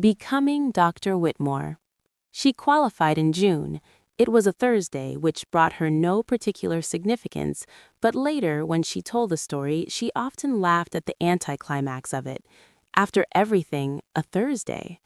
Becoming Dr. Whitmore. She qualified in June. It was a Thursday, which brought her no particular significance, but later, when she told the story, she often laughed at the anticlimax of it. After everything, a Thursday.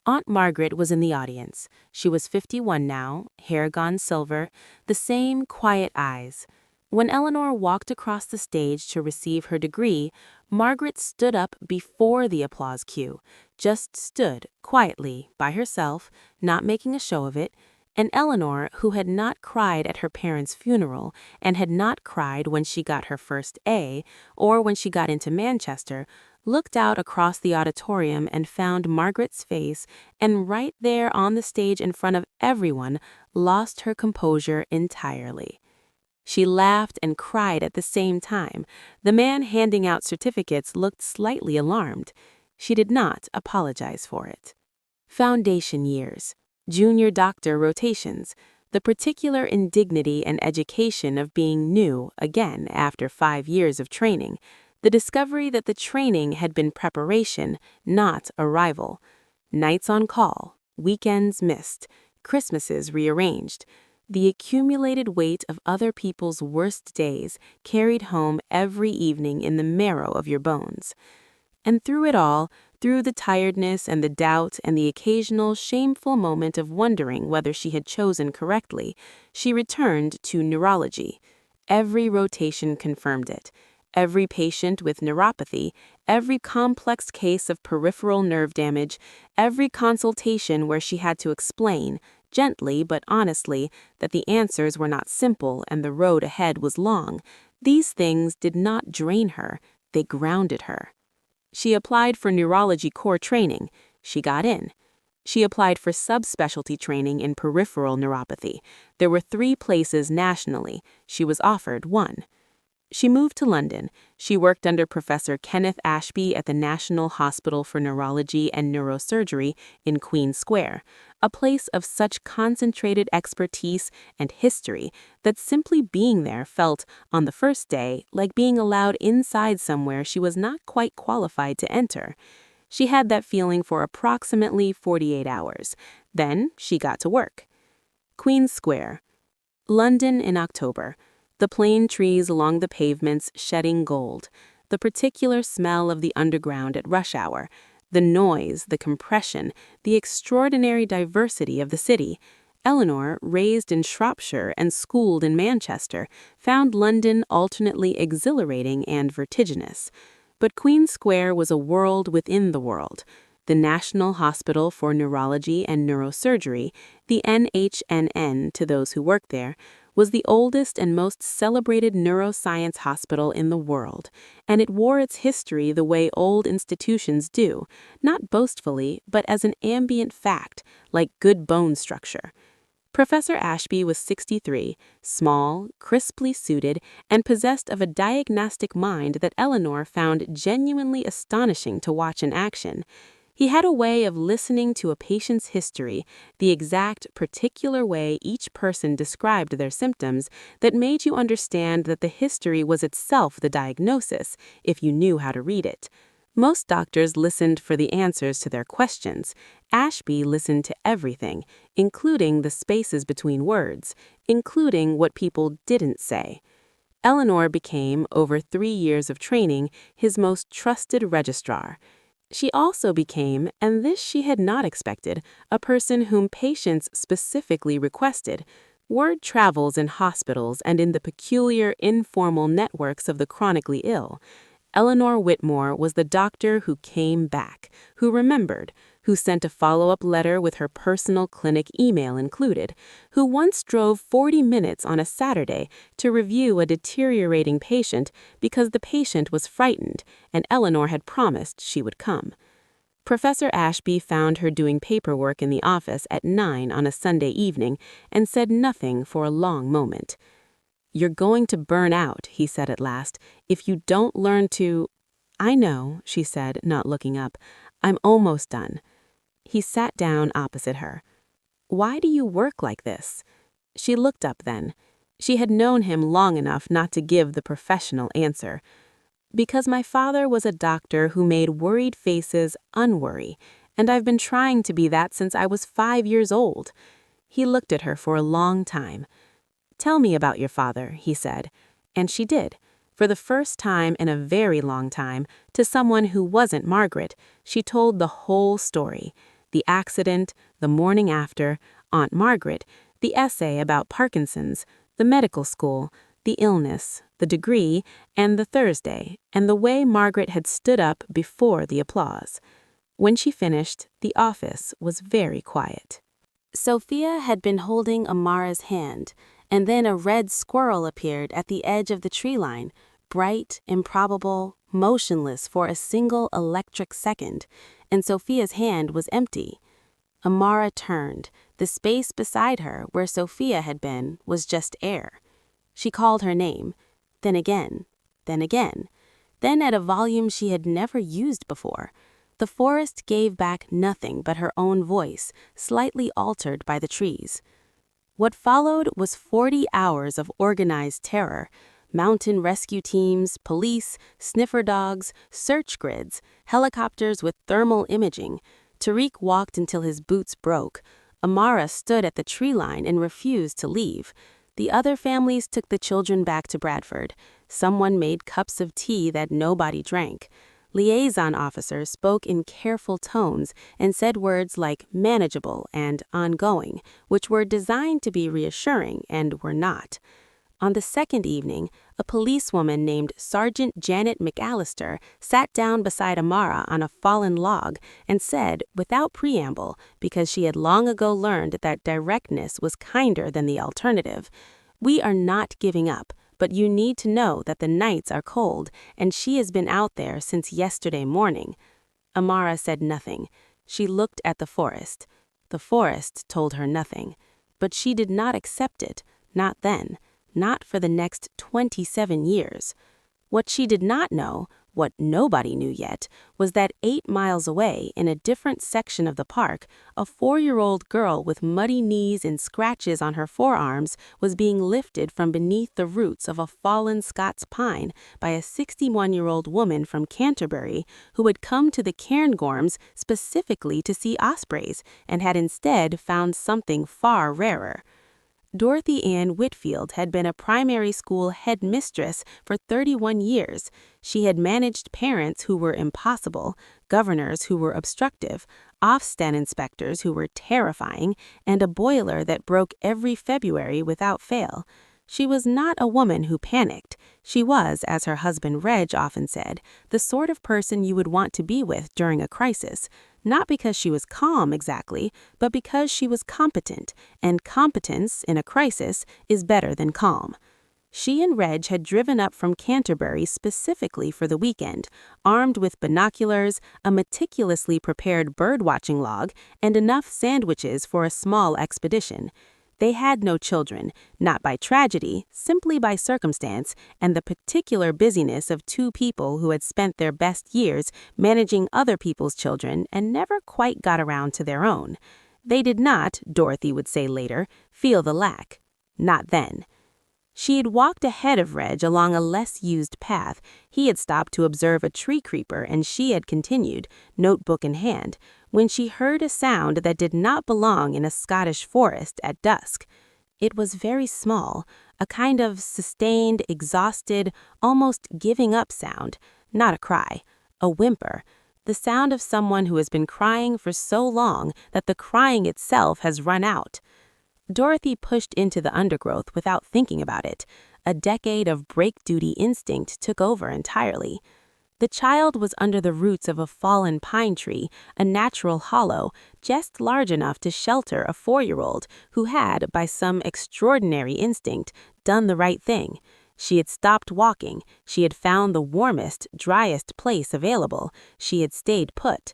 Aunt Margaret was in the audience. She was 51 now, hair gone silver, the same quiet eyes. When Eleanor walked across the stage to receive her degree, Margaret stood up before the applause cue, just stood quietly by herself, not making a show of it, and Eleanor, who had not cried at her parents' funeral and had not cried when she got her first A or when she got into Manchester, looked out across the auditorium and found Margaret's face, and right there on the stage in front of everyone, lost her composure entirely. She laughed and cried at the same time. The man handing out certificates looked slightly alarmed. She did not apologize for it. Foundation years, junior doctor rotations, the particular indignity and education of being new again after 5 years of training, the discovery that the training had been preparation, not arrival, nights on call, weekends missed, Christmases rearranged, the accumulated weight of other people's worst days carried home every evening in the marrow of your bones. And through it all, through the tiredness and the doubt and the occasional shameful moment of wondering whether she had chosen correctly, she returned to neurology. Every rotation confirmed it. Every patient with neuropathy, every complex case of peripheral nerve damage, every consultation where she had to explain, gently but honestly, that the answers were not simple and the road ahead was long, these things did not drain her, they grounded her. She applied for neurology core training. She got in. She applied for subspecialty training in peripheral neuropathy. There were 3 places nationally. She was offered 1. She moved to London. She worked under Professor Kenneth Ashby at the National Hospital for Neurology and Neurosurgery in Queen Square, a place of such concentrated expertise and history that simply being there felt, on the first day, like being allowed inside somewhere she was not quite qualified to enter. She had that feeling for approximately 48 hours. Then she got to work. Queen Square. London in October. The plane trees along the pavements shedding gold, the particular smell of the underground at rush hour, the noise, the compression, the extraordinary diversity of the city. Eleanor, raised in Shropshire and schooled in Manchester, found London alternately exhilarating and vertiginous. But Queen Square was a world within the world. The National Hospital for Neurology and Neurosurgery, the NHNN to those who worked there, was the oldest and most celebrated neuroscience hospital in the world, and it wore its history the way old institutions do, not boastfully, but as an ambient fact, like good bone structure. Professor Ashby was 63, small, crisply suited, and possessed of a diagnostic mind that Eleanor found genuinely astonishing to watch in action. He had a way of listening to a patient's history, the exact, particular way each person described their symptoms, that made you understand that the history was itself the diagnosis, if you knew how to read it. Most doctors listened for the answers to their questions. Ashby listened to everything, including the spaces between words, including what people didn't say. Eleanor became, over 3 years of training, his most trusted registrar. She also became, and this she had not expected, a person whom patients specifically requested. Word travels in hospitals and in the peculiar, informal networks of the chronically ill. Eleanor Whitmore was the doctor who came back, who remembered, who sent a follow-up letter with her personal clinic email included, who once drove 40 minutes on a Saturday to review a deteriorating patient because the patient was frightened and Eleanor had promised she would come. Professor Ashby found her doing paperwork in the office at 9 on a Sunday evening and said nothing for a long moment. "You're going to burn out," he said at last, "if you don't learn to—" "I know," she said, not looking up. "I'm almost done." He sat down opposite her. "Why do you work like this?" She looked up then. She had known him long enough not to give the professional answer. "Because my father was a doctor who made worried faces unworry, and I've been trying to be that since I was 5 years old." He looked at her for a long time. "Tell me about your father," he said, and she did. For the first time in a very long time, to someone who wasn't Margaret, she told the whole story. The accident, the morning after, Aunt Margaret, the essay about Parkinson's, the medical school, the illness, the degree, and the Thursday, and the way Margaret had stood up before the applause. When she finished, the office was very quiet. Sophia had been holding Amara's hand, and then a red squirrel appeared at the edge of the tree line, bright, improbable, motionless for a single electric second, and Sophia's hand was empty. Amara turned. The space beside her, where Sophia had been, was just air. She called her name, then again, then again, then at a volume she had never used before. The forest gave back nothing but her own voice, slightly altered by the trees. What followed was 40 hours of organized terror. Mountain rescue teams, police, sniffer dogs, search grids, helicopters with thermal imaging. Tariq walked until his boots broke. Amara stood at the tree line and refused to leave. The other families took the children back to Bradford. Someone made cups of tea that nobody drank. Liaison officers spoke in careful tones and said words like manageable and ongoing, which were designed to be reassuring and were not. On the second evening, a policewoman named Sergeant Janet McAllister sat down beside Amara on a fallen log and said, without preamble, because she had long ago learned that directness was kinder than the alternative, "We are not giving up, but you need to know that the nights are cold, and she has been out there since yesterday morning." Amara said nothing. She looked at the forest. The forest told her nothing. But she did not accept it, not then. Not for the next 27 years. What she did not know, what nobody knew yet, was that 8 miles away, in a different section of the park, a 4-year-old girl with muddy knees and scratches on her forearms was being lifted from beneath the roots of a fallen Scots pine by a 61-year-old woman from Canterbury who had come to the Cairngorms specifically to see ospreys and had instead found something far rarer. Dorothy Whitfield had been a primary school headmistress for 31 years. She had managed parents who were impossible, governors who were obstructive, Ofsted inspectors who were terrifying, and a boiler that broke every February without fail. She was not a woman who panicked. She was, as her husband Reg often said, the sort of person you would want to be with during a crisis. Not because she was calm exactly, but because she was competent, and competence in a crisis is better than calm. She and Reg had driven up from Canterbury specifically for the weekend, armed with binoculars, a meticulously prepared bird-watching log, and enough sandwiches for a small expedition. They had no children, not by tragedy, simply by circumstance, and the particular busyness of 2 people who had spent their best years managing other people's children and never quite got around to their own. They did not, Dorothy would say later, feel the lack. Not then. She had walked ahead of Reg along a less used path. He had stopped to observe a tree creeper and she had continued, notebook in hand, when she heard a sound that did not belong in a Scottish forest at dusk. It was very small, a kind of sustained, exhausted, almost giving up sound, not a cry, a whimper, the sound of someone who has been crying for so long that the crying itself has run out. Dorothy pushed into the undergrowth without thinking about it. A decade of break-duty instinct took over entirely. The child was under the roots of a fallen pine tree, a natural hollow, just large enough to shelter a 4-year-old who had, by some extraordinary instinct, done the right thing. She had stopped walking. She had found the warmest, driest place available. She had stayed put.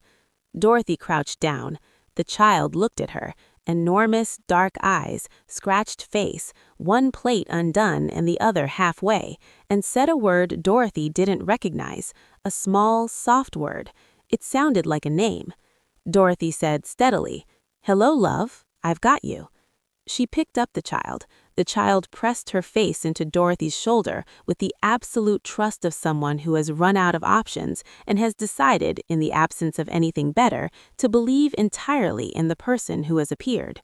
Dorothy crouched down. The child looked at her. Enormous, dark eyes, scratched face, one plate undone and the other halfway, and said a word Dorothy didn't recognize, a small, soft word. It sounded like a name. Dorothy said steadily, "Hello, love, I've got you." She picked up the child. The child pressed her face into Dorothy's shoulder with the absolute trust of someone who has run out of options and has decided, in the absence of anything better, to believe entirely in the person who has appeared.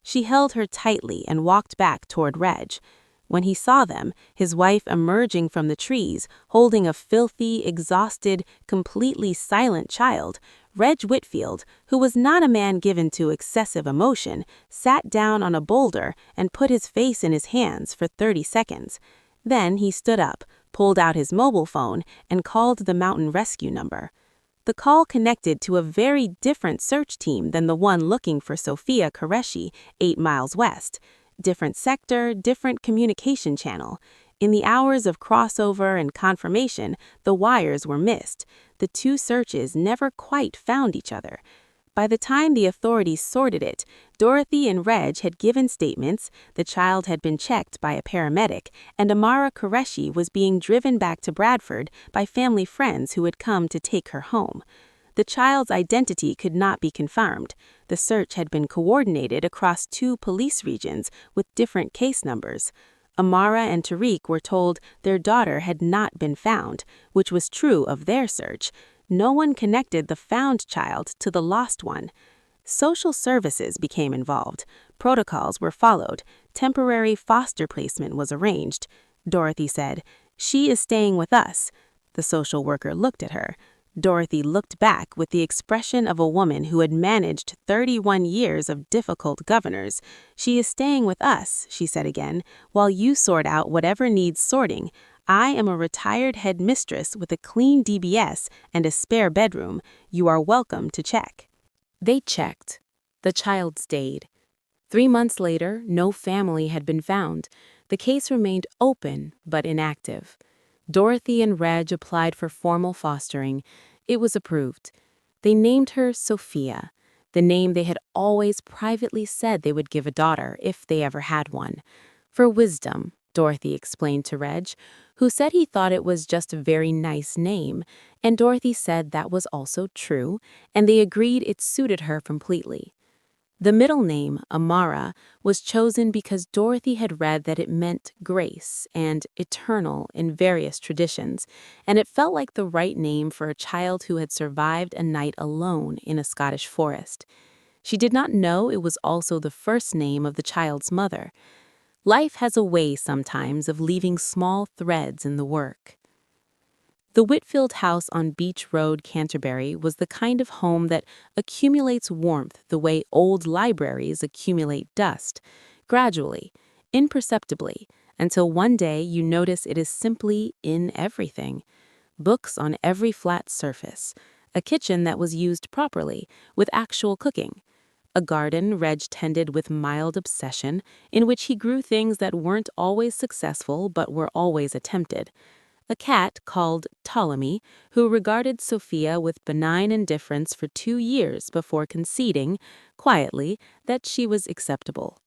She held her tightly and walked back toward Reg. When he saw them, his wife emerging from the trees, holding a filthy, exhausted, completely silent child, Reg Whitfield, who was not a man given to excessive emotion, sat down on a boulder and put his face in his hands for 30 seconds. Then he stood up, pulled out his mobile phone, and called the mountain rescue number. The call connected to a very different search team than the one looking for Sophia Qureshi 8 miles west. Different sector, different communication channel. In the hours of crossover and confirmation, the wires were missed. The two searches never quite found each other. By the time the authorities sorted it, Dorothy and Reg had given statements, the child had been checked by a paramedic, and Amara Qureshi was being driven back to Bradford by family friends who had come to take her home. The child's identity could not be confirmed. The search had been coordinated across 2 police regions with different case numbers. Amara and Tariq were told their daughter had not been found, which was true of their search. No one connected the found child to the lost one. Social services became involved. Protocols were followed. Temporary foster placement was arranged. Dorothy said, "She is staying with us." The social worker looked at her. Dorothy looked back with the expression of a woman who had managed 31 years of difficult governors. "She is staying with us," she said again, "while you sort out whatever needs sorting. I am a retired headmistress with a clean DBS and a spare bedroom. You are welcome to check." They checked. The child stayed. 3 months later, no family had been found. The case remained open but inactive. Dorothy and Reg applied for formal fostering. It was approved. They named her Sophia, the name they had always privately said they would give a daughter if they ever had one. For wisdom, Dorothy explained to Reg, who said he thought it was just a very nice name, and Dorothy said that was also true, and they agreed it suited her completely. The middle name, Amara, was chosen because Dorothy had read that it meant grace and eternal in various traditions, and it felt like the right name for a child who had survived a night alone in a Scottish forest. She did not know it was also the first name of the child's mother. Life has a way sometimes of leaving small threads in the work. The Whitfield house on Beach Road, Canterbury, was the kind of home that accumulates warmth the way old libraries accumulate dust, gradually, imperceptibly, until one day you notice it is simply in everything. Books on every flat surface, a kitchen that was used properly, with actual cooking, a garden Reg tended with mild obsession, in which he grew things that weren't always successful but were always attempted. A cat called Ptolemy, who regarded Sophia with benign indifference for 2 years before conceding, quietly, that she was acceptable.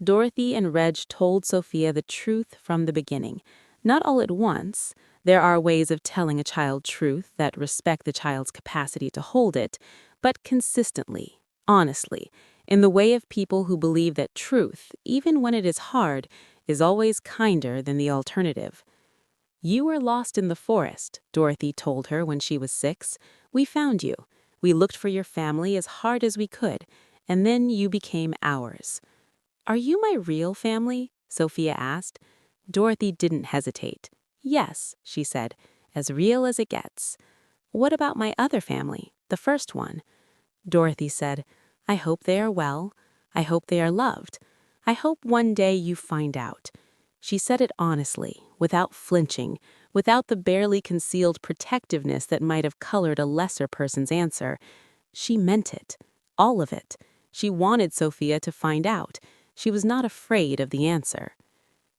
Dorothy and Reg told Sophia the truth from the beginning. Not all at once. There are ways of telling a child truth that respect the child's capacity to hold it, but consistently, honestly, in the way of people who believe that truth, even when it is hard, is always kinder than the alternative. "You were lost in the forest," Dorothy told her when she was 6. "We found you. We looked for your family as hard as we could, and then you became ours." "Are you my real family?" Sophia asked. Dorothy didn't hesitate. "Yes," she said, "as real as it gets." "What about my other family, the first one?" Dorothy said, "I hope they are well. I hope they are loved. I hope one day you find out." She said it honestly, without flinching, without the barely concealed protectiveness that might have colored a lesser person's answer. She meant it, all of it. She wanted Sophia to find out. She was not afraid of the answer.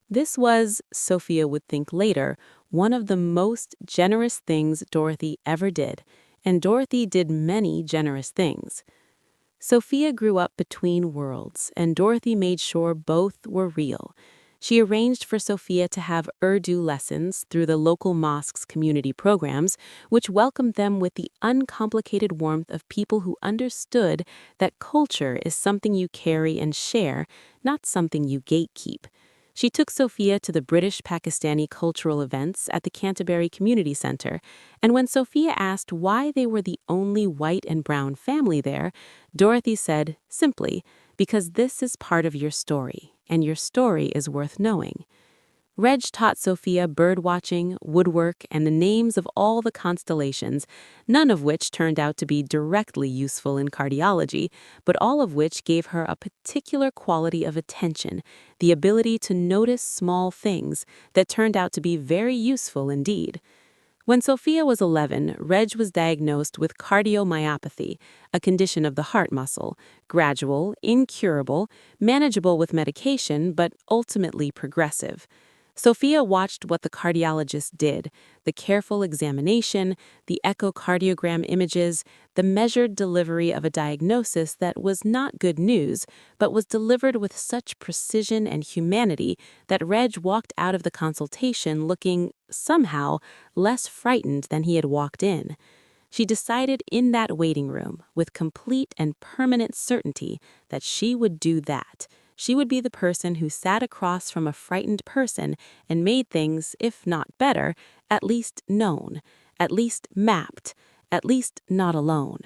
This was, Sophia would think later, one of the most generous things Dorothy ever did, and Dorothy did many generous things. Sophia grew up between worlds, and Dorothy made sure both were real. She arranged for Sophia to have Urdu lessons through the local mosque's community programs, which welcomed them with the uncomplicated warmth of people who understood that culture is something you carry and share, not something you gatekeep. She took Sophia to the British-Pakistani cultural events at the Canterbury Community Center, and when Sophia asked why they were the only white and brown family there, Dorothy said, simply, "Because this is part of your story, and your story is worth knowing." Reg taught Sophia birdwatching, woodwork, and the names of all the constellations, none of which turned out to be directly useful in cardiology, but all of which gave her a particular quality of attention, the ability to notice small things that turned out to be very useful indeed. When Sophia was 11, Reg was diagnosed with cardiomyopathy, a condition of the heart muscle, gradual, incurable, manageable with medication, but ultimately progressive. Sophia watched what the cardiologist did, the careful examination, the echocardiogram images, the measured delivery of a diagnosis that was not good news, but was delivered with such precision and humanity that Reg walked out of the consultation looking, somehow, less frightened than he had walked in. She decided in that waiting room, with complete and permanent certainty, that she would do that. She would be the person who sat across from a frightened person and made things, if not better, at least known, at least mapped, at least not alone.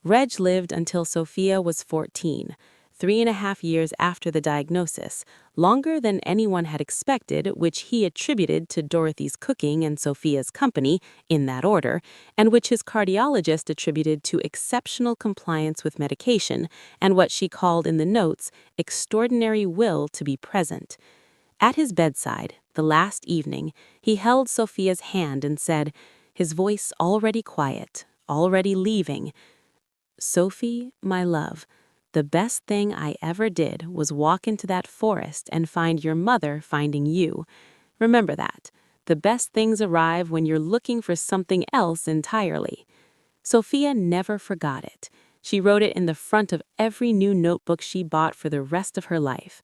Reg lived until Sophia was 14, 3.5 years after the diagnosis, longer than anyone had expected, which he attributed to Dorothy's cooking and Sophia's company, in that order, and which his cardiologist attributed to exceptional compliance with medication and what she called in the notes, extraordinary will to be present. At his bedside, the last evening, he held Sophia's hand and said, his voice already quiet, already leaving, "Sophie, my love, the best thing I ever did was walk into that forest and find your mother finding you. Remember that. The best things arrive when you're looking for something else entirely." Sophia never forgot it. She wrote it in the front of every new notebook she bought for the rest of her life.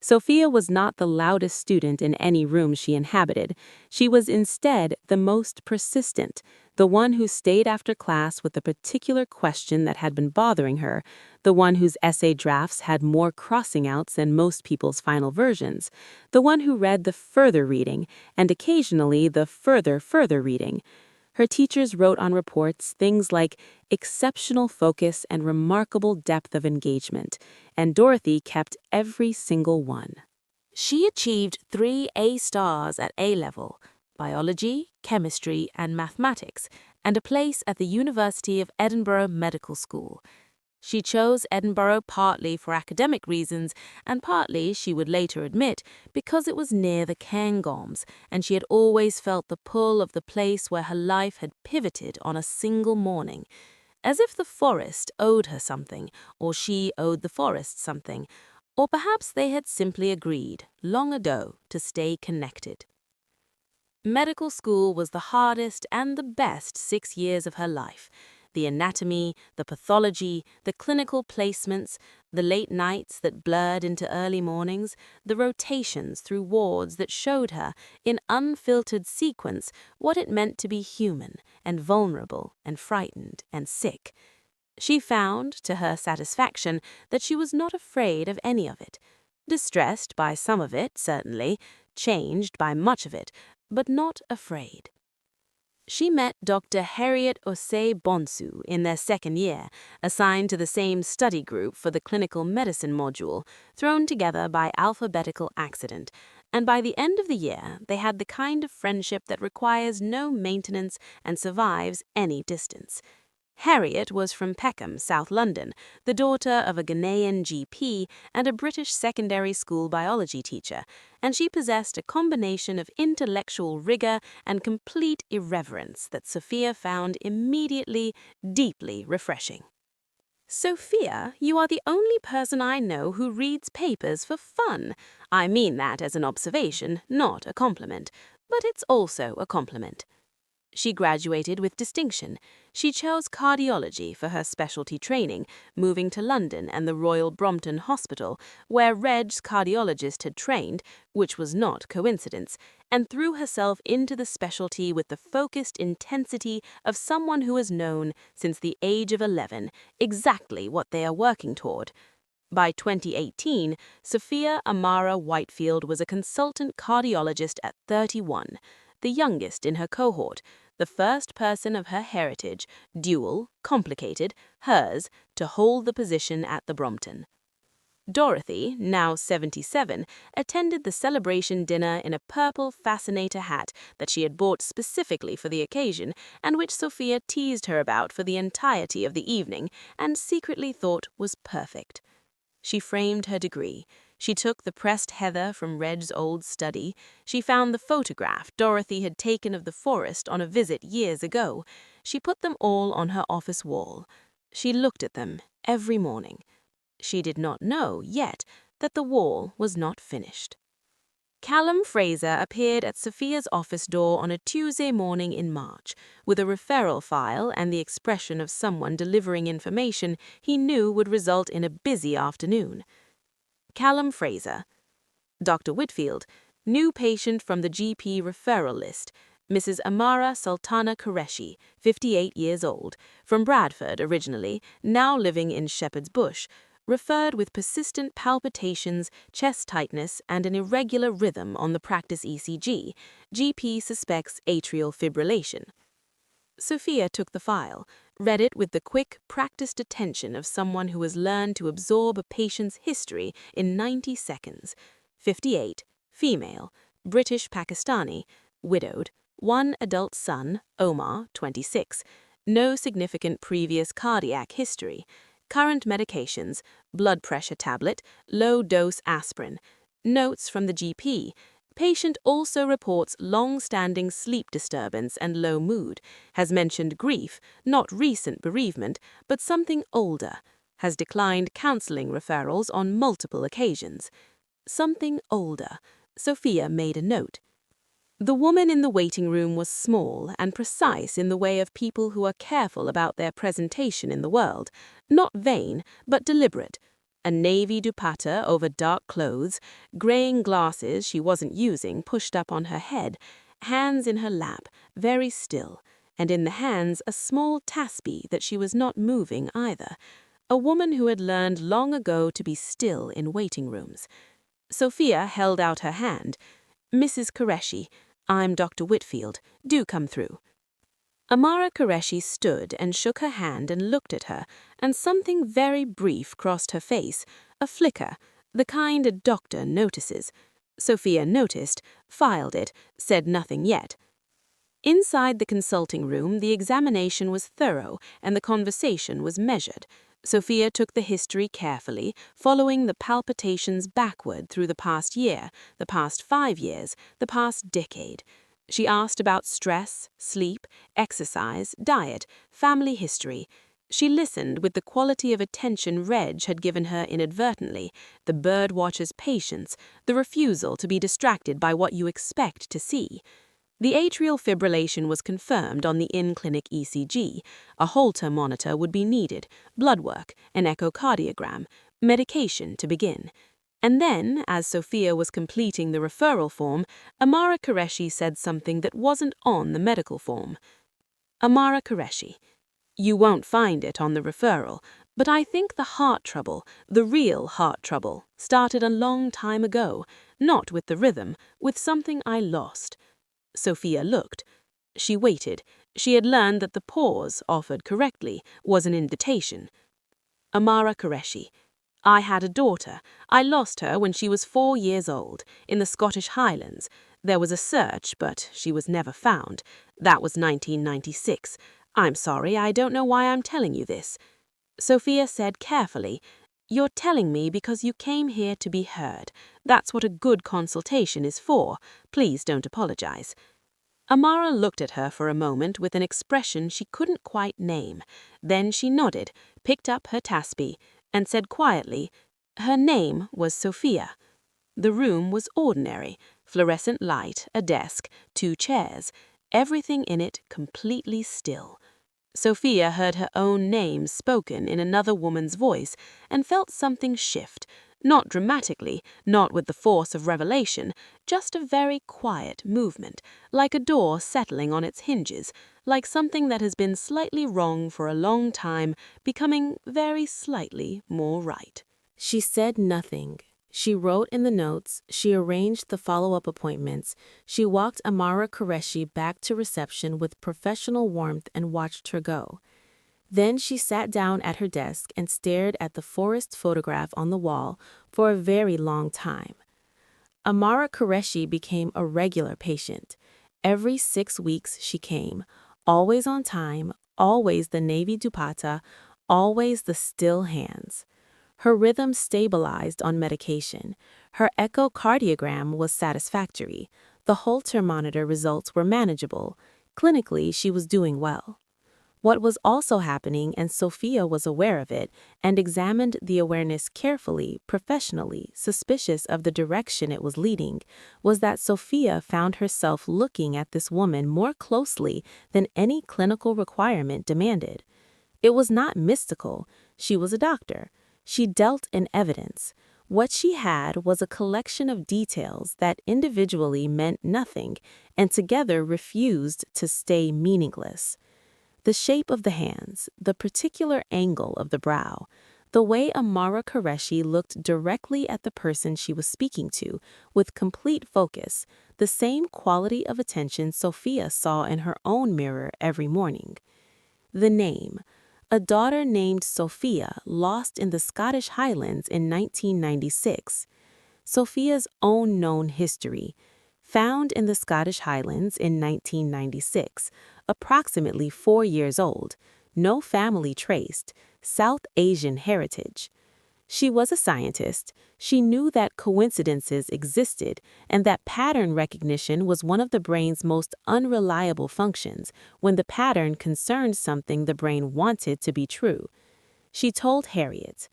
Sophia was not the loudest student in any room she inhabited. She was instead the most persistent, the one who stayed after class with a particular question that had been bothering her, the one whose essay drafts had more crossing outs than most people's final versions, the one who read the further reading, and occasionally the further reading. Her teachers wrote on reports things like exceptional focus and remarkable depth of engagement, and Dorothy kept every single one. She achieved 3 A stars at A-level, biology, chemistry, and mathematics, and a place at the University of Edinburgh Medical School. She chose Edinburgh partly for academic reasons, and partly, she would later admit, because it was near the Cairngorms, and she had always felt the pull of the place where her life had pivoted on a single morning. As if the forest owed her something, or she owed the forest something, or perhaps they had simply agreed, long ago, to stay connected. Medical school was the hardest and the best 6 years of her life. The anatomy, the pathology, the clinical placements, the late nights that blurred into early mornings, the rotations through wards that showed her, in unfiltered sequence, what it meant to be human and vulnerable and frightened and sick. She found, to her satisfaction, that she was not afraid of any of it. Distressed by some of it, certainly, changed by much of it, but not afraid. She met Dr. Harriet Osei Bonsu in their second year, assigned to the same study group for the clinical medicine module, thrown together by alphabetical accident, and by the end of the year they had the kind of friendship that requires no maintenance and survives any distance. Harriet was from Peckham, South London, the daughter of a Ghanaian GP and a British secondary school biology teacher, and she possessed a combination of intellectual rigor and complete irreverence that Sophia found immediately, deeply refreshing. "Sophia, you are the only person I know who reads papers for fun. I mean that as an observation, not a compliment, but it's also a compliment." She graduated with distinction. She chose cardiology for her specialty training, moving to London and the Royal Brompton Hospital, where Reg's cardiologist had trained, which was not coincidence, and threw herself into the specialty with the focused intensity of someone who has known, since the age of 11, exactly what they are working toward. By 2018, Sophia Amara Whitfield was a consultant cardiologist at 31, the youngest in her cohort, the first person of her heritage, dual, complicated, hers, to hold the position at the Brompton. Dorothy, now 77, attended the celebration dinner in a purple fascinator hat that she had bought specifically for the occasion and which Sophia teased her about for the entirety of the evening and secretly thought was perfect. She framed her degree. She took the pressed heather from Reg's old study. She found the photograph Dorothy had taken of the forest on a visit years ago. She put them all on her office wall. She looked at them every morning. She did not know yet that the wall was not finished. Callum Fraser appeared at Sophia's office door on a Tuesday morning in March, with a referral file and the expression of someone delivering information he knew would result in a busy afternoon. Callum Fraser. Dr. Whitfield, new patient from the GP referral list, Mrs. Amara Sultana Qureshi, 58 years old, from Bradford originally, now living in Shepherd's Bush, referred with persistent palpitations, chest tightness, and an irregular rhythm on the practice ECG. GP suspects atrial fibrillation. Sophia took the file, read it with the quick, practiced attention of someone who has learned to absorb a patient's history in 90 seconds. 58, female, British-Pakistani, widowed, one adult son, Omar, 26, no significant previous cardiac history. Current medications, blood pressure tablet, low-dose aspirin. Notes from the GP. Patient also reports long-standing sleep disturbance and low mood, has mentioned grief, not recent bereavement, but something older, has declined counseling referrals on multiple occasions. Something older. Sophia made a note. The woman in the waiting room was small and precise in the way of people who are careful about their presentation in the world, not vain, but deliberate. A navy dupatta over dark clothes, graying glasses she wasn't using pushed up on her head, hands in her lap, very still, and in the hands a small tasbih that she was not moving either. A woman who had learned long ago to be still in waiting rooms. Sophia held out her hand. "Mrs. Qureshi, I'm Dr. Whitfield. Do come through." Amara Qureshi stood and shook her hand and looked at her, and something very brief crossed her face, a flicker, the kind a doctor notices. Sophia noticed, filed it, said nothing yet. Inside the consulting room, the examination was thorough and the conversation was measured. Sophia took the history carefully, following the palpitations backward through the past year, the past 5 years, the past decade. She asked about stress, sleep, exercise, diet, family history. She listened with the quality of attention Reg had given her inadvertently, the birdwatcher's patience, the refusal to be distracted by what you expect to see. The atrial fibrillation was confirmed on the in-clinic ECG. A Holter monitor would be needed, blood work, an echocardiogram, medication to begin. And then, as Sophia was completing the referral form, Amara Qureshi said something that wasn't on the medical form. Amara Qureshi, you won't find it on the referral, but I think the heart trouble, the real heart trouble, started a long time ago, not with the rhythm, with something I lost. Sophia looked. She waited. She had learned that the pause, offered correctly, was an invitation. Amara Qureshi, I had a daughter. I lost her when she was 4 years old, in the Scottish Highlands. There was a search, but she was never found. That was 1996. I'm sorry, I don't know why I'm telling you this. Sophia said carefully, You're telling me because you came here to be heard. That's what a good consultation is for. Please don't apologize. Amara looked at her for a moment with an expression she couldn't quite name. Then she nodded, picked up her tasbih, and said quietly, her name was Sophia. The room was ordinary, fluorescent light, a desk, 2 chairs, everything in it completely still. Sophia heard her own name spoken in another woman's voice and felt something shift, not dramatically, not with the force of revelation, just a very quiet movement, like a door settling on its hinges, like something that has been slightly wrong for a long time, becoming very slightly more right. She said nothing. She wrote in the notes, she arranged the follow-up appointments, she walked Amara Qureshi back to reception with professional warmth and watched her go. Then she sat down at her desk and stared at the forest photograph on the wall for a very long time. Amara Qureshi became a regular patient. Every 6 weeks she came, always on time, always the navy dupatta, always the still hands. Her rhythm stabilized on medication. Her echocardiogram was satisfactory. The Holter monitor results were manageable. Clinically, she was doing well. What was also happening, and Sophia was aware of it, and examined the awareness carefully, professionally, suspicious of the direction it was leading, was that Sophia found herself looking at this woman more closely than any clinical requirement demanded. It was not mystical. She was a doctor. She dealt in evidence. What she had was a collection of details that individually meant nothing and together refused to stay meaningless. The shape of the hands, the particular angle of the brow, the way Amara Qureshi looked directly at the person she was speaking to with complete focus, the same quality of attention Sophia saw in her own mirror every morning. The name. A daughter named Sophia lost in the Scottish Highlands in 1996. Sophia's own known history. Found in the Scottish Highlands in 1996, approximately 4 years old, no family traced, South Asian heritage. She was a scientist. She knew that coincidences existed and that pattern recognition was one of the brain's most unreliable functions when the pattern concerned something the brain wanted to be true. She told Harriet.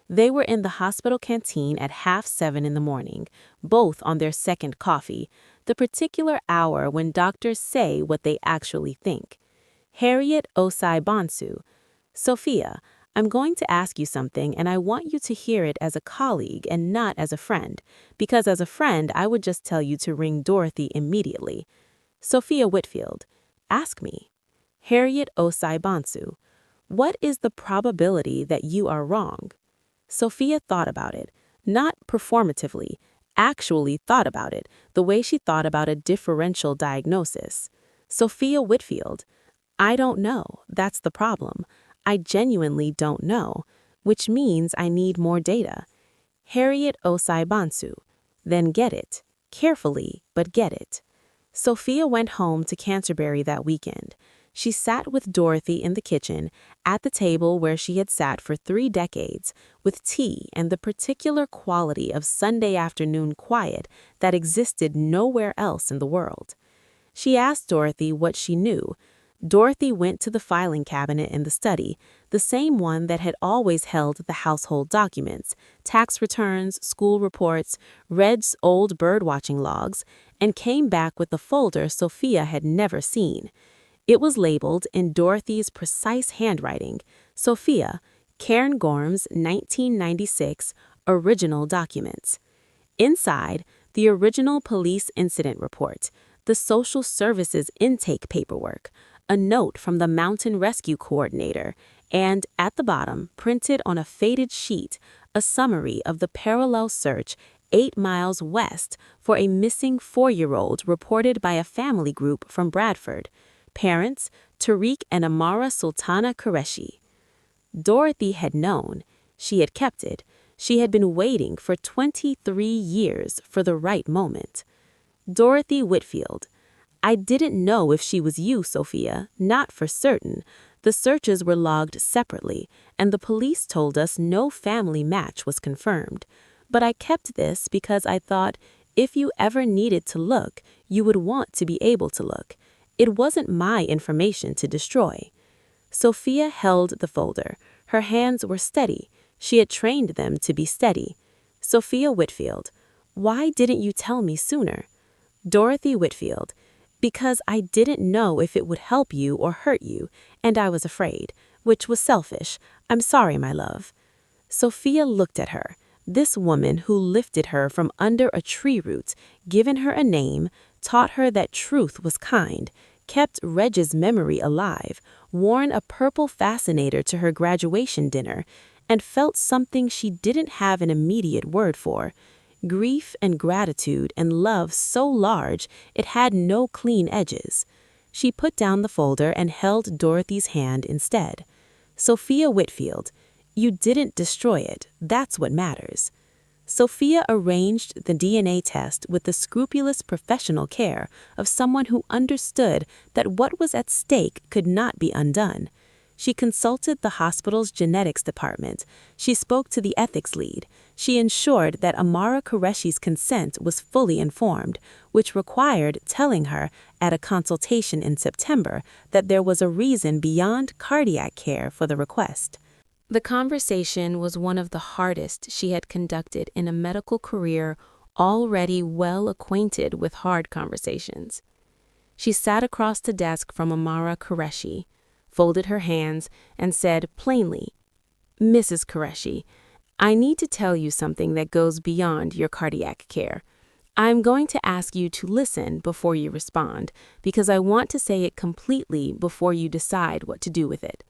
They were in the hospital canteen at 6:30 in the morning, both on their second coffee, the particular hour when doctors say what they actually think. Harriet Osai Bonsu. Sophia, I'm going to ask you something and I want you to hear it as a colleague and not as a friend, because as a friend I would just tell you to ring Dorothy immediately. Sophia Whitfield. Ask me. Harriet Osai Bonsu. What is the probability that you are wrong? Sophia thought about it, not performatively, actually thought about it, the way she thought about a differential diagnosis. Sophia Whitfield. I don't know, that's the problem. I genuinely don't know, which means I need more data. Harriet Osai Bonsu. Then get it. Carefully, but get it. Sophia went home to Canterbury that weekend. She sat with Dorothy in the kitchen, at the table where she had sat for 3 decades, with tea and the particular quality of Sunday afternoon quiet that existed nowhere else in the world. She asked Dorothy what she knew. Dorothy went to the filing cabinet in the study, the same one that had always held the household documents, tax returns, school reports, Red's old birdwatching logs, and came back with a folder Sophia had never seen. It was labeled in Dorothy's precise handwriting, Sophia, Cairngorms 1996, Original Documents. Inside, the original police incident report, the social services intake paperwork, a note from the mountain rescue coordinator, and at the bottom, printed on a faded sheet, a summary of the parallel search 8 miles west for a missing 4-year-old reported by a family group from Bradford. Parents, Tariq and Amara Sultana Qureshi. Dorothy had known. She had kept it. She had been waiting for 23 years for the right moment. Dorothy Whitfield. I didn't know if she was you, Sophia, not for certain. The searches were logged separately, and the police told us no family match was confirmed. But I kept this because I thought, if you ever needed to look, you would want to be able to look. It wasn't my information to destroy. Sophia held the folder. Her hands were steady. She had trained them to be steady. Sophia Whitfield. Why didn't you tell me sooner? Dorothy Whitfield. Because I didn't know if it would help you or hurt you, and I was afraid, which was selfish. I'm sorry, my love." Sophia looked at her, this woman who lifted her from under a tree root, given her a name, taught her that truth was kind, kept Reg's memory alive, worn a purple fascinator to her graduation dinner, and felt something she didn't have an immediate word for. Grief and gratitude and love so large it had no clean edges. She put down the folder and held Dorothy's hand instead. "Sophia Whitfield, you didn't destroy it, that's what matters." Sophia arranged the DNA test with the scrupulous professional care of someone who understood that what was at stake could not be undone. She consulted the hospital's genetics department. She spoke to the ethics lead. She ensured that Amara Qureshi's consent was fully informed, which required telling her at a consultation in September that there was a reason beyond cardiac care for the request. The conversation was one of the hardest she had conducted in a medical career already well acquainted with hard conversations. She sat across the desk from Amara Qureshi, folded her hands, and said plainly, "Mrs. Qureshi, I need to tell you something that goes beyond your cardiac care. I'm going to ask you to listen before you respond, because I want to say it completely before you decide what to do with it."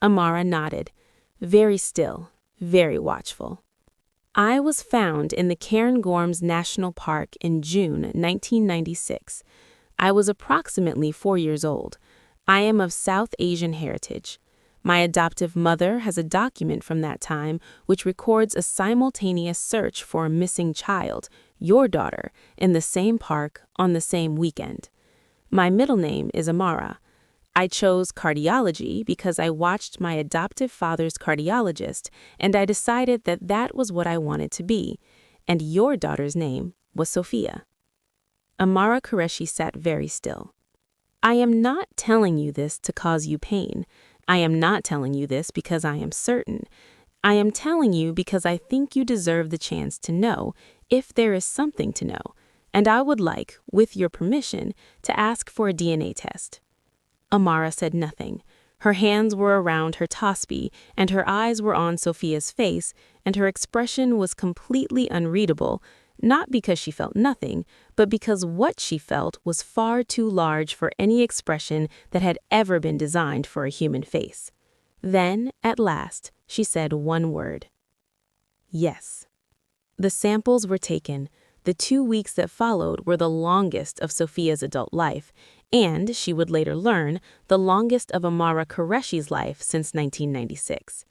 Amara nodded, very still, very watchful. "I was found in the Cairngorms National Park in June 1996. I was approximately 4 years old. I am of South Asian heritage. My adoptive mother has a document from that time which records a simultaneous search for a missing child, your daughter, in the same park on the same weekend. My middle name is Amara. I chose cardiology because I watched my adoptive father's cardiologist, and I decided that that was what I wanted to be, and your daughter's name was Sophia." Amara Qureshi sat very still. "I am not telling you this to cause you pain. I am not telling you this because I am certain. I am telling you because I think you deserve the chance to know, if there is something to know, and I would like, with your permission, to ask for a DNA test." Amara said nothing. Her hands were around her tospi, and her eyes were on Sophia's face, and her expression was completely unreadable, not because she felt nothing, but because what she felt was far too large for any expression that had ever been designed for a human face. Then, at last, she said one word. "Yes." The samples were taken. The 2 weeks that followed were the longest of Sophia's adult life, and, she would later learn, the longest of Amara Qureshi's life since 1996.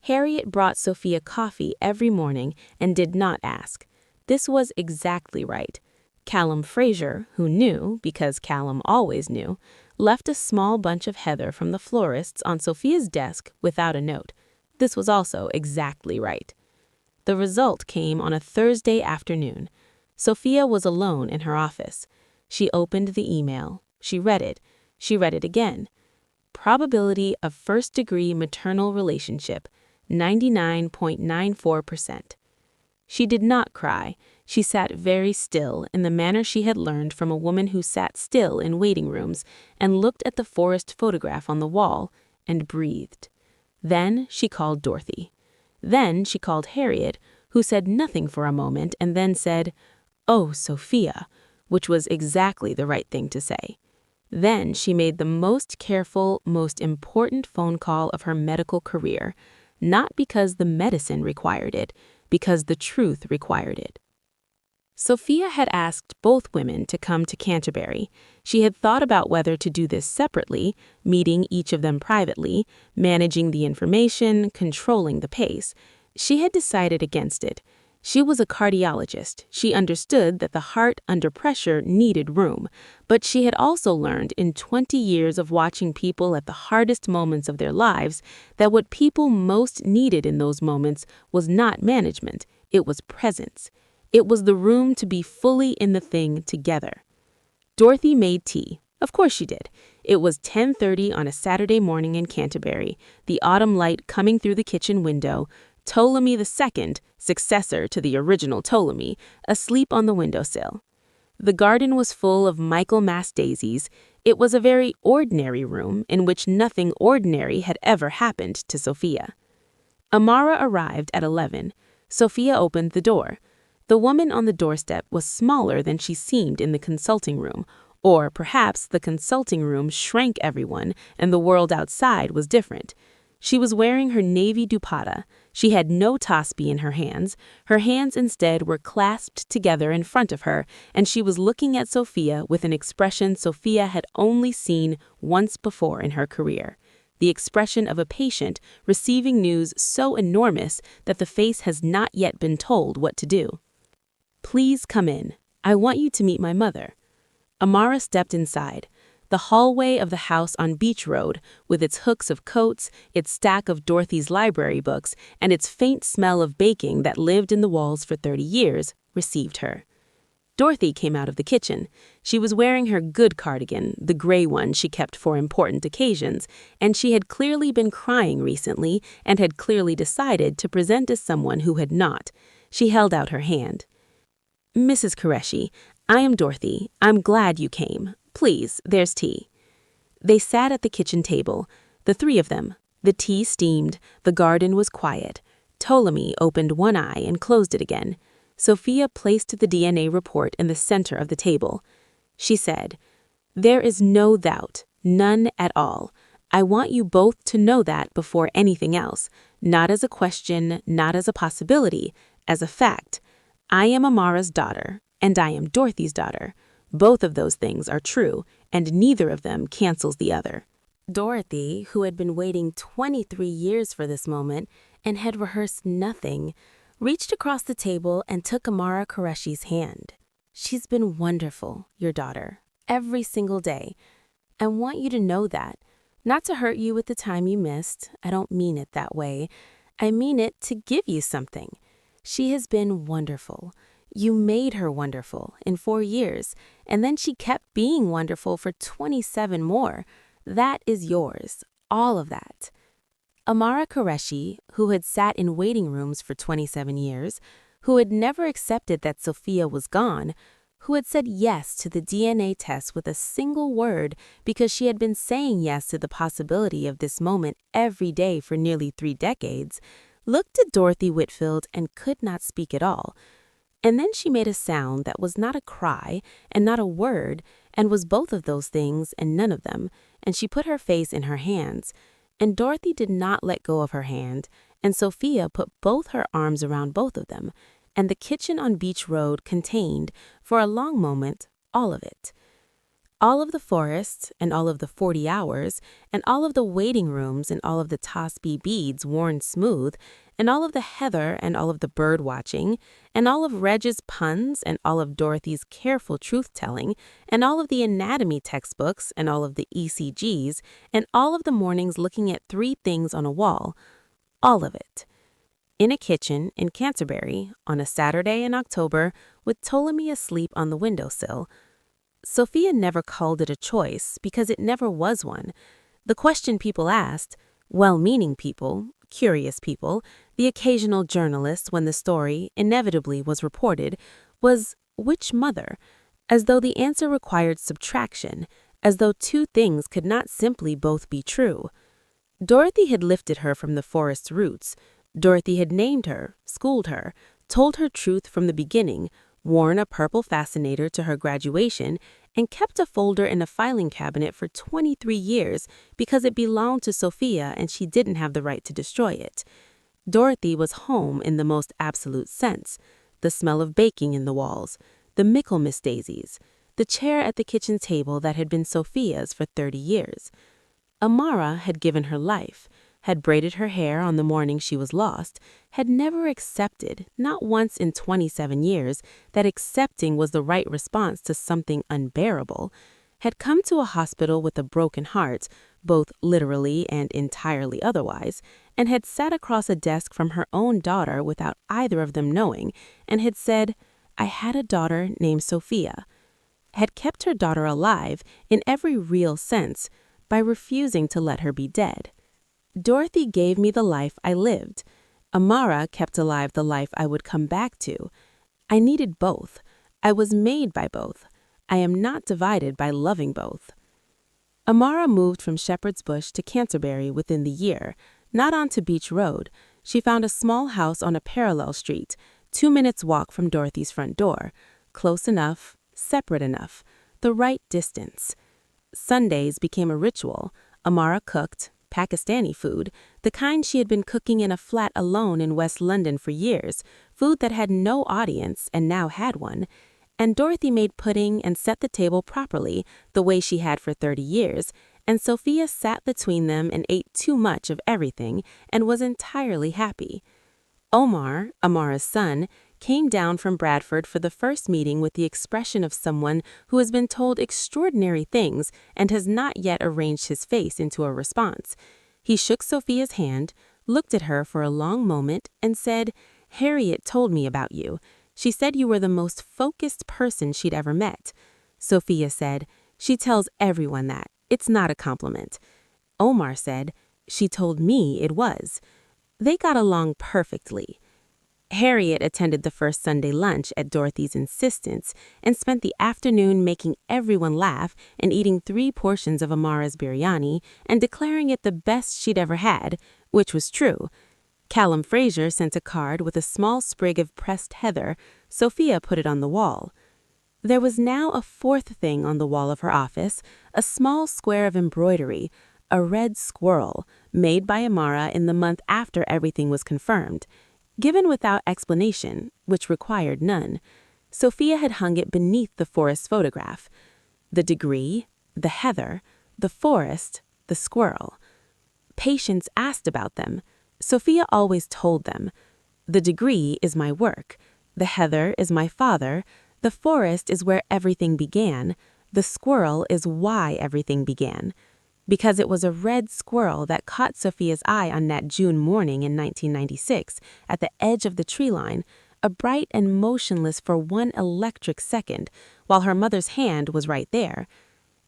Harriet brought Sophia coffee every morning and did not ask. This was exactly right. Callum Fraser, who knew, because Callum always knew, left a small bunch of heather from the florist's on Sophia's desk without a note. This was also exactly right. The result came on a Thursday afternoon. Sophia was alone in her office. She opened the email. She read it. She read it again. Probability of first-degree maternal relationship, 99.94%. She did not cry. She sat very still in the manner she had learned from a woman who sat still in waiting rooms and looked at the forest photograph on the wall and breathed. Then she called Dorothy. Then she called Harriet, who said nothing for a moment and then said, "Oh, Sophia," which was exactly the right thing to say. Then she made the most careful, most important phone call of her medical career, not because the medicine required it, because the truth required it. Sophia had asked both women to come to Canterbury. She had thought about whether to do this separately, meeting each of them privately, managing the information, controlling the pace. She had decided against it. She was a cardiologist. She understood that the heart under pressure needed room, but she had also learned in 20 years of watching people at the hardest moments of their lives that what people most needed in those moments was not management, it was presence. It was the room to be fully in the thing together. Dorothy made tea. Of course she did. It was 10:30 on a Saturday morning in Canterbury, the autumn light coming through the kitchen window, Ptolemy II, successor to the original Ptolemy, asleep on the windowsill. The garden was full of Michaelmas daisies. It was a very ordinary room in which nothing ordinary had ever happened to Sophia. Amara arrived at 11. Sophia opened the door. The woman on the doorstep was smaller than she seemed in the consulting room, or perhaps the consulting room shrank everyone and the world outside was different. She was wearing her navy dupatta. She had no tasbih in her hands. Her hands instead were clasped together in front of her, and she was looking at Sophia with an expression Sophia had only seen once before in her career. The expression of a patient receiving news so enormous that the face has not yet been told what to do. "Please come in. I want you to meet my mother." Amara stepped inside. The hallway of the house on Beach Road, with its hooks of coats, its stack of Dorothy's library books, and its faint smell of baking that lived in the walls for 30 years, received her. Dorothy came out of the kitchen. She was wearing her good cardigan, the gray one she kept for important occasions, and she had clearly been crying recently and had clearly decided to present as someone who had not. She held out her hand. "Mrs. Qureshi, I am Dorothy. I'm glad you came. Please, there's tea." They sat at the kitchen table, the three of them. The tea steamed, the garden was quiet. Ptolemy opened one eye and closed it again. Sophia placed the DNA report in the center of the table. She said, "There is no doubt, none at all. I want you both to know that before anything else, not as a question, not as a possibility, as a fact. I am Amara's daughter, and I am Dorothy's daughter. Both of those things are true, and neither of them cancels the other." Dorothy, who had been waiting 23 years for this moment and had rehearsed nothing, reached across the table and took Amara Qureshi's hand. "She's been wonderful, your daughter, every single day. I want you to know that. Not to hurt you with the time you missed. I don't mean it that way. I mean it to give you something. She has been wonderful. You made her wonderful in 4 years, and then she kept being wonderful for 27 more. That is yours, all of that." Amara Qureshi, who had sat in waiting rooms for 27 years, who had never accepted that Sophia was gone, who had said yes to the DNA test with a single word because she had been saying yes to the possibility of this moment every day for nearly 3 decades, looked at Dorothy Whitfield and could not speak at all. And then she made a sound that was not a cry and not a word and was both of those things and none of them, and she put her face in her hands. And Dorothy did not let go of her hand, and Sophia put both her arms around both of them, and the kitchen on Beach Road contained, for a long moment, all of it. All of the forest, and all of the 40 hours, and all of the waiting rooms, and all of the tasbih beads worn smooth, and all of the heather, and all of the bird watching, and all of Reg's puns, and all of Dorothy's careful truth-telling, and all of the anatomy textbooks, and all of the ECGs, and all of the mornings looking at 3 things on a wall. All of it. In a kitchen in Canterbury, on a Saturday in October, with Ptolemy asleep on the windowsill. Sophia never called it a choice because it never was one. The question people asked, well-meaning people, curious people, the occasional journalist when the story inevitably was reported, was which mother? As though the answer required subtraction, as though 2 things could not simply both be true. Dorothy had lifted her from the forest's roots. Dorothy had named her, schooled her, told her truth from the beginning, worn a purple fascinator to her graduation, and kept a folder in a filing cabinet for 23 years because it belonged to Sophia and she didn't have the right to destroy it. Dorothy was home in the most absolute sense. The smell of baking in the walls, the Michaelmas daisies, the chair at the kitchen table that had been Sophia's for 30 years. Amara had given her life, had braided her hair on the morning she was lost, had never accepted, not once in 27 years, that accepting was the right response to something unbearable, had come to a hospital with a broken heart, both literally and entirely otherwise, and had sat across a desk from her own daughter without either of them knowing, and had said, "I had a daughter named Sophia," had kept her daughter alive in every real sense by refusing to let her be dead. Dorothy gave me the life I lived. Amara kept alive the life I would come back to. I needed both. I was made by both. I am not divided by loving both. Amara moved from Shepherd's Bush to Canterbury within the year, not onto Beach Road. She found a small house on a parallel street, 2 minutes' walk from Dorothy's front door. Close enough, separate enough, the right distance. Sundays became a ritual. Amara cooked Pakistani food, the kind she had been cooking in a flat alone in West London for years, food that had no audience and now had one. And Dorothy made pudding and set the table properly, the way she had for 30 years, and Sophia sat between them and ate too much of everything and was entirely happy. Omar, Amara's son, came down from Bradford for the first meeting with the expression of someone who has been told extraordinary things and has not yet arranged his face into a response. He shook Sophia's hand, looked at her for a long moment, and said, "Harriet told me about you. She said you were the most focused person she'd ever met." Sophia said, "She tells everyone that. It's not a compliment." Omar said, "She told me it was." They got along perfectly. Harriet attended the first Sunday lunch at Dorothy's insistence and spent the afternoon making everyone laugh and eating 3 portions of Amara's biryani and declaring it the best she'd ever had, which was true. Callum Fraser sent a card with a small sprig of pressed heather. Sophia put it on the wall. There was now a 4th thing on the wall of her office, a small square of embroidery, a red squirrel, made by Amara in the month after everything was confirmed, given without explanation, which required none. Sophia had hung it beneath the forest photograph. The degree, the heather, the forest, the squirrel. Patients asked about them. Sophia always told them, "The degree is my work. The heather is my father. The forest is where everything began. The squirrel is why everything began." Because it was a red squirrel that caught Sophia's eye on that June morning in 1996 at the edge of the tree line, a bright and motionless for 1 electric second, while her mother's hand was right there.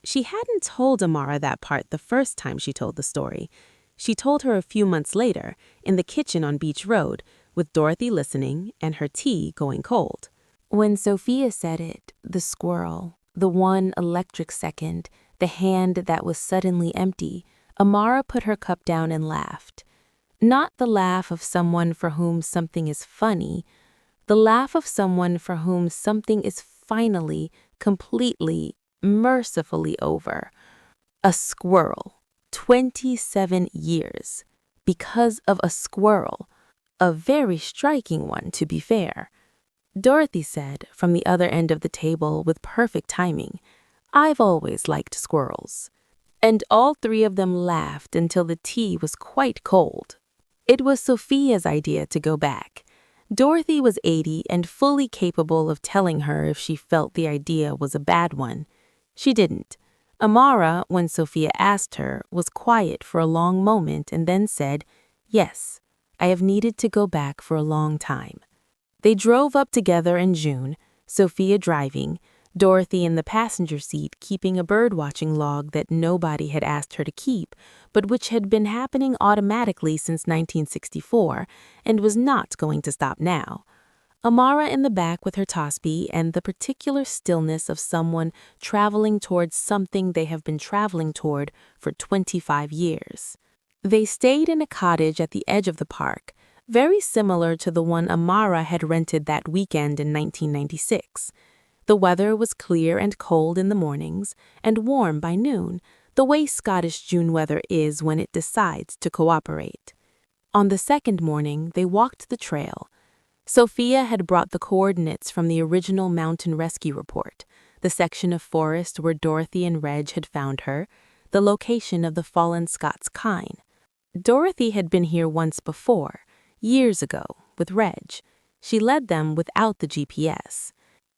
She hadn't told Amara that part the first time she told the story. She told her a few months later, in the kitchen on Beach Road, with Dorothy listening and her tea going cold. When Sophia said it, the squirrel, the 1 electric second, the hand that was suddenly empty, Amara put her cup down and laughed. Not the laugh of someone for whom something is funny, the laugh of someone for whom something is finally, completely, mercifully over. A squirrel. 27 years. Because of a squirrel. A very striking one, to be fair. Dorothy said, from the other end of the table with perfect timing, "I've always liked squirrels." And all 3 of them laughed until the tea was quite cold. It was Sophia's idea to go back. Dorothy was 80 and fully capable of telling her if she felt the idea was a bad one. She didn't. Amara, when Sophia asked her, was quiet for a long moment and then said, "Yes, I have needed to go back for a long time." They drove up together in June, Sophia driving, Dorothy in the passenger seat keeping a bird-watching log that nobody had asked her to keep, but which had been happening automatically since 1964 and was not going to stop now. Amara in the back with her tosby and the particular stillness of someone traveling towards something they have been traveling toward for 25 years. They stayed in a cottage at the edge of the park, very similar to the one Amara had rented that weekend in 1996. The weather was clear and cold in the mornings and warm by noon, the way Scottish June weather is when it decides to cooperate. On the second morning, they walked the trail. Sophia had brought the coordinates from the original mountain rescue report, the section of forest where Dorothy and Reg had found her, the location of the fallen Scots kine. Dorothy had been here once before, years ago, with Reg. She led them without the GPS.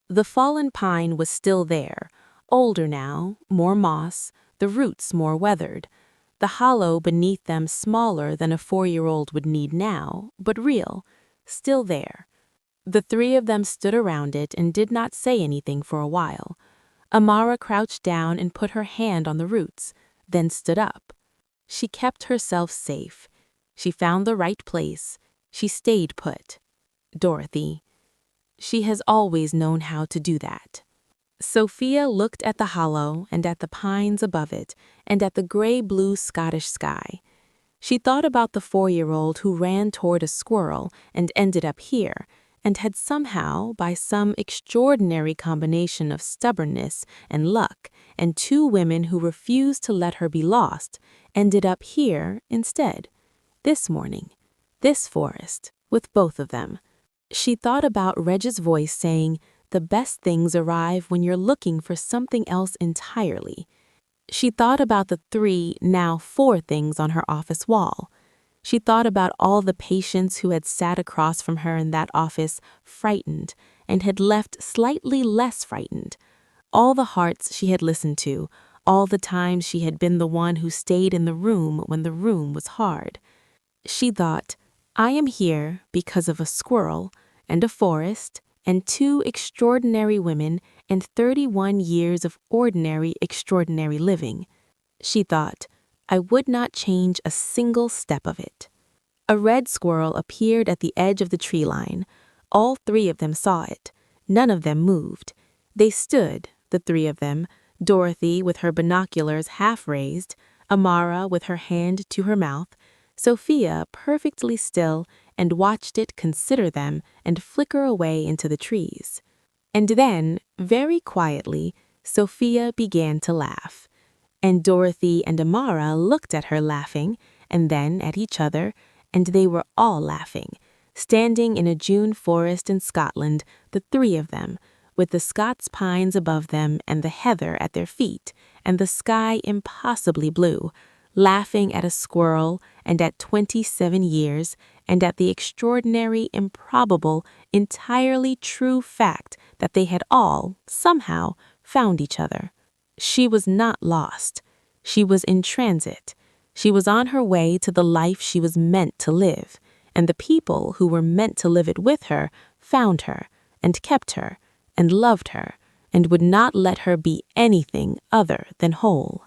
The fallen pine was still there, older now, more moss, the roots more weathered. The hollow beneath them smaller than a 4-year-old would need now, but real, still there. The 3 of them stood around it and did not say anything for a while. Amara crouched down and put her hand on the roots, then stood up. She kept herself safe. She found the right place. She stayed put. Dorothy. She has always known how to do that. Sophia looked at the hollow and at the pines above it and at the gray-blue Scottish sky. She thought about the 4-year-old who ran toward a squirrel and ended up here, and had somehow, by some extraordinary combination of stubbornness and luck, and 2 women who refused to let her be lost, ended up here instead. This morning, this forest, with both of them. She thought about Reg's voice saying, "The best things arrive when you're looking for something else entirely." She thought about the 3, now 4 things on her office wall. She thought about all the patients who had sat across from her in that office, frightened, and had left slightly less frightened. All the hearts she had listened to, all the times she had been the one who stayed in the room when the room was hard. She thought, I am here because of a squirrel and a forest and 2 extraordinary women and 31 years of ordinary, extraordinary living. She thought, I would not change a single step of it. A red squirrel appeared at the edge of the tree line. All 3 of them saw it. None of them moved. They stood, the 3 of them, Dorothy with her binoculars half raised, Amara with her hand to her mouth, Sophia perfectly still, and watched it consider them and flicker away into the trees. And then, very quietly, Sophia began to laugh. And Dorothy and Amara looked at her laughing, and then at each other, and they were all laughing, standing in a June forest in Scotland, the 3 of them, with the Scots pines above them and the heather at their feet, and the sky impossibly blue, laughing at a squirrel and at 27 years, and at the extraordinary, improbable, entirely true fact that they had all, somehow, found each other. She was not lost. She was in transit. She was on her way to the life she was meant to live, and the people who were meant to live it with her found her, and kept her, and loved her, and would not let her be anything other than whole.